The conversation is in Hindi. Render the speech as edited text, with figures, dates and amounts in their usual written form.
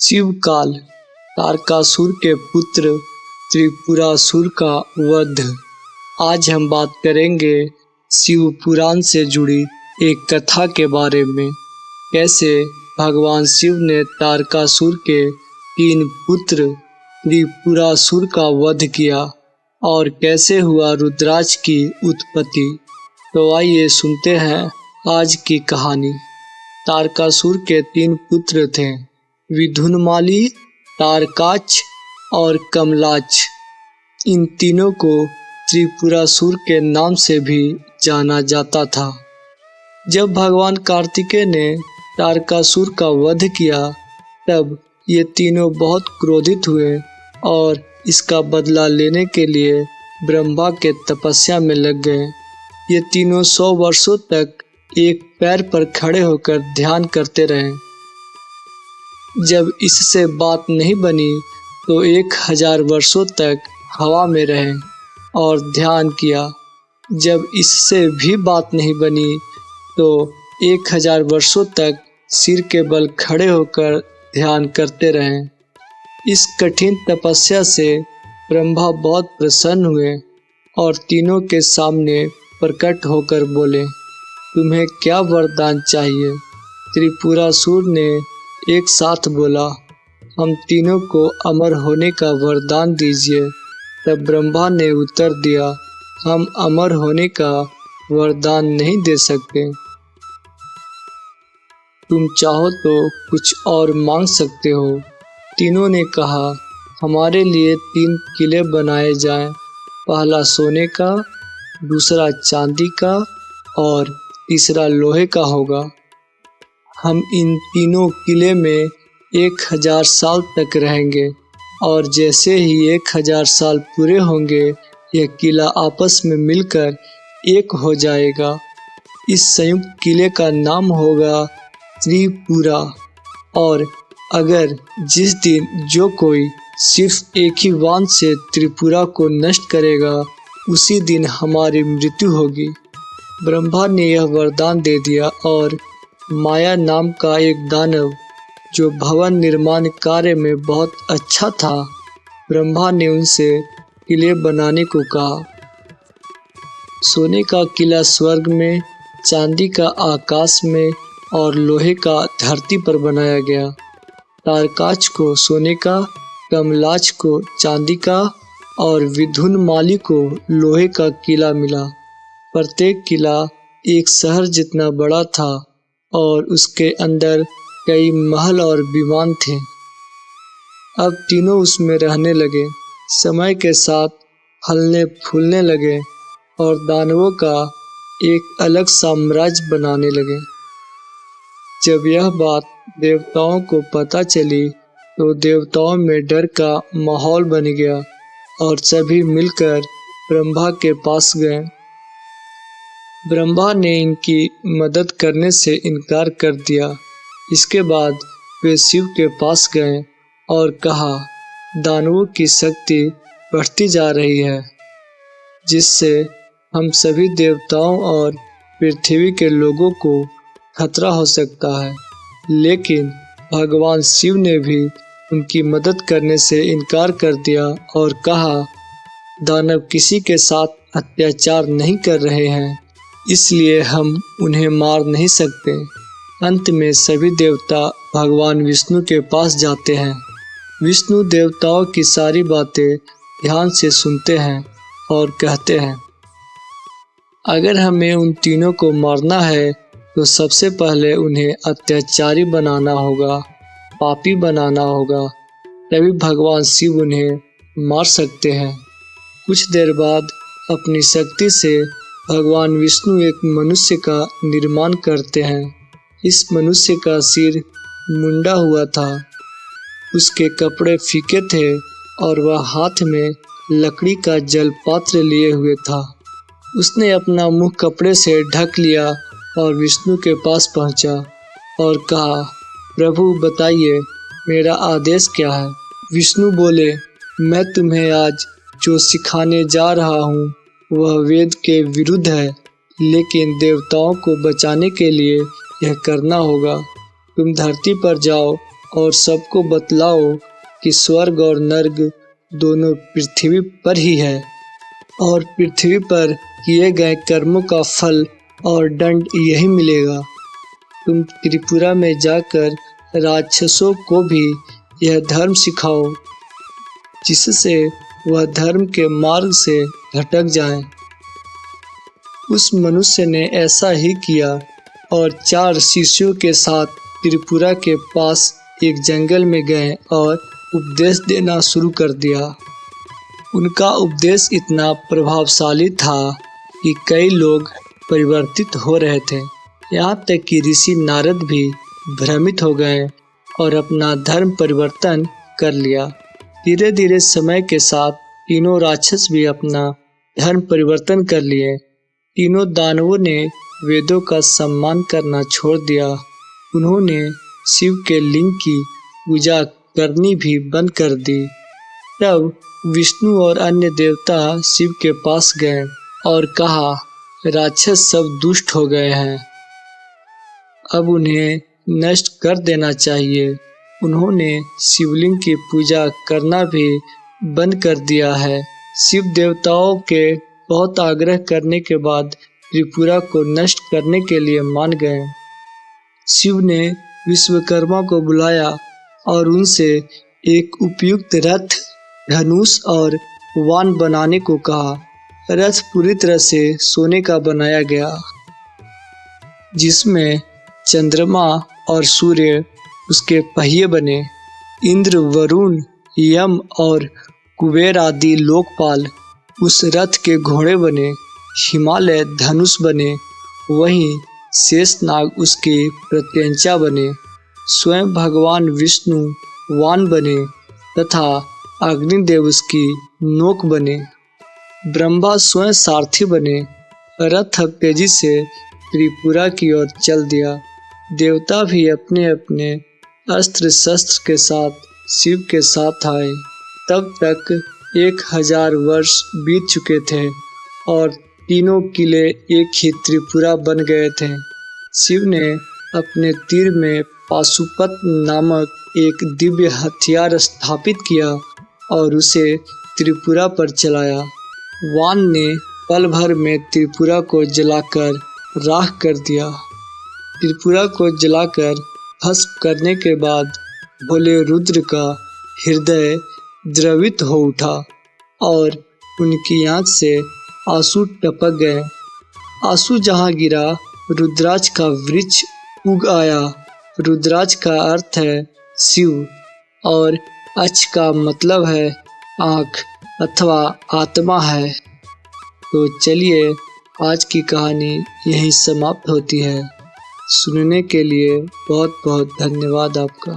शिवकाल, तारकासुर के पुत्र त्रिपुरासुर का वध। आज हम बात करेंगे शिव पुराण से जुड़ी एक कथा के बारे में। कैसे भगवान शिव ने तारकासुर के 3 पुत्र त्रिपुरासुर का वध किया और कैसे हुआ रुद्राक्ष की उत्पत्ति। तो आइए सुनते हैं आज की कहानी। तारकासुर के 3 पुत्र थे, विधुनमाली, तारकाक्ष और कमलाक्ष। इन तीनों को त्रिपुरासुर के नाम से भी जाना जाता था। जब भगवान कार्तिकेय ने तारकासुर का वध किया तब ये तीनों बहुत क्रोधित हुए और इसका बदला लेने के लिए ब्रह्मा के तपस्या में लग गए। ये तीनों 100 वर्षों तक एक पैर पर खड़े होकर ध्यान करते रहे। जब इससे बात नहीं बनी तो 1000 वर्षों तक हवा में रहे और ध्यान किया। जब इससे भी बात नहीं बनी तो 1000 वर्षों तक सिर के बल खड़े होकर ध्यान करते रहे। इस कठिन तपस्या से ब्रह्मा बहुत प्रसन्न हुए और तीनों के सामने प्रकट होकर बोले, तुम्हें क्या वरदान चाहिए? त्रिपुरासुर ने एक साथ बोला, हम तीनों को अमर होने का वरदान दीजिए। तब ब्रह्मा ने उत्तर दिया, हम अमर होने का वरदान नहीं दे सकते। तुम चाहो तो कुछ और मांग सकते हो। तीनों ने कहा, हमारे लिए 3 किले बनाए जाएं, पहला सोने का, दूसरा चांदी का और तीसरा लोहे का होगा। हम इन तीनों किले में 1000 साल तक रहेंगे और जैसे ही 1000 साल पूरे होंगे यह किला आपस में मिलकर एक हो जाएगा। इस संयुक्त किले का नाम होगा त्रिपुरा। और अगर जिस दिन जो कोई सिर्फ एक ही बाण से त्रिपुरा को नष्ट करेगा उसी दिन हमारी मृत्यु होगी। ब्रह्मा ने यह वरदान दे दिया और माया नाम का एक दानव जो भवन निर्माण कार्य में बहुत अच्छा था, ब्रह्मा ने उनसे किले बनाने को कहा। सोने का किला स्वर्ग में, चांदी का आकाश में और लोहे का धरती पर बनाया गया। तारकाक्ष को सोने का, कमलाक्ष को चांदी का और विधुनमाली को लोहे का किला मिला। प्रत्येक किला एक शहर जितना बड़ा था और उसके अंदर कई महल और विमान थे। अब तीनों उसमें रहने लगे। समय के साथ फलने फूलने लगे और दानवों का एक अलग साम्राज्य बनाने लगे। जब यह बात देवताओं को पता चली तो देवताओं में डर का माहौल बन गया और सभी मिलकर ब्रह्मा के पास गए। ब्रह्मा ने इनकी मदद करने से इनकार कर दिया। इसके बाद वे शिव के पास गए और कहा, दानवों की शक्ति बढ़ती जा रही है जिससे हम सभी देवताओं और पृथ्वी के लोगों को खतरा हो सकता है। लेकिन भगवान शिव ने भी उनकी मदद करने से इनकार कर दिया और कहा, दानव किसी के साथ अत्याचार नहीं कर रहे हैं, इसलिए हम उन्हें मार नहीं सकते। अंत में सभी देवता भगवान विष्णु के पास जाते हैं। विष्णु देवताओं की सारी बातें ध्यान से सुनते हैं और कहते हैं, अगर हमें उन तीनों को मारना है तो सबसे पहले उन्हें अत्याचारी बनाना होगा, पापी बनाना होगा, तभी भगवान शिव उन्हें मार सकते हैं। कुछ देर बाद अपनी शक्ति से भगवान विष्णु एक मनुष्य का निर्माण करते हैं। इस मनुष्य का सिर मुंडा हुआ था, उसके कपड़े फीके थे और वह हाथ में लकड़ी का जलपात्र लिए हुए था। उसने अपना मुंह कपड़े से ढक लिया और विष्णु के पास पहुंचा और कहा, प्रभु बताइए मेरा आदेश क्या है? विष्णु बोले, मैं तुम्हें आज जो सिखाने जा रहा हूँ वह वेद के विरुद्ध है, लेकिन देवताओं को बचाने के लिए यह करना होगा। तुम धरती पर जाओ और सबको बतलाओ कि स्वर्ग और नर्क दोनों पृथ्वी पर ही है और पृथ्वी पर किए गए कर्मों का फल और दंड यही मिलेगा। तुम त्रिपुरा में जाकर राक्षसों को भी यह धर्म सिखाओ जिससे वह धर्म के मार्ग से भटक जाएं। उस मनुष्य ने ऐसा ही किया और 4 शिष्यों के साथ त्रिपुरा के पास एक जंगल में गए और उपदेश देना शुरू कर दिया। उनका उपदेश इतना प्रभावशाली था कि कई लोग परिवर्तित हो रहे थे। यहाँ तक कि ऋषि नारद भी भ्रमित हो गए और अपना धर्म परिवर्तन कर लिया। धीरे धीरे समय के साथ तीनों राक्षस भी अपना धर्म परिवर्तन कर लिए। तीनों दानवों ने वेदों का सम्मान करना छोड़ दिया। उन्होंने शिव के लिंग की पूजा करनी भी बंद कर दी। तब विष्णु और अन्य देवता शिव के पास गए और कहा, राक्षस सब दुष्ट हो गए हैं, अब उन्हें नष्ट कर देना चाहिए। उन्होंने शिवलिंग की पूजा करना भी बंद कर दिया है। शिव देवताओं के बहुत आग्रह करने के बाद त्रिपुरा को नष्ट करने के लिए मान गए। शिव ने विश्वकर्मा को बुलाया और उनसे एक उपयुक्त रथ, धनुष और वाण बनाने को कहा। रथ पूरी तरह से सोने का बनाया गया, जिसमें चंद्रमा और सूर्य उसके पहिए बने। इंद्र, वरुण, यम और कुबेर आदि लोकपाल उस रथ के घोड़े बने। हिमालय धनुष बने, वहीं शेषनाग उसके प्रत्यंचा बने। स्वयं भगवान विष्णु वाण बने तथा अग्निदेव उसकी नोक बने। ब्रह्मा स्वयं सारथी बने। रथ अब तेजी से त्रिपुरा की ओर चल दिया। देवता भी अपने अपने अस्त्र शस्त्र के साथ शिव के साथ आए। तब तक 1000 वर्ष बीत चुके थे और तीनों किले एक ही त्रिपुरा बन गए थे। शिव ने अपने तीर में पाशुपत नामक एक दिव्य हथियार स्थापित किया और उसे त्रिपुरा पर चलाया। वाण ने पल भर में त्रिपुरा को जलाकर राख कर दिया। त्रिपुरा को जलाकर भस्म करने के बाद भोले रुद्र का हृदय द्रवित हो उठा और उनकी आंख से आंसू टपक गए। आंसू जहाँ गिरा, रुद्राक्ष का वृक्ष उग आया। रुद्राक्ष का अर्थ है शिव और अक्ष का मतलब है आँख अथवा आत्मा है। तो चलिए, आज की कहानी यहीं समाप्त होती है। सुनने के लिए बहुत बहुत धन्यवाद आपका।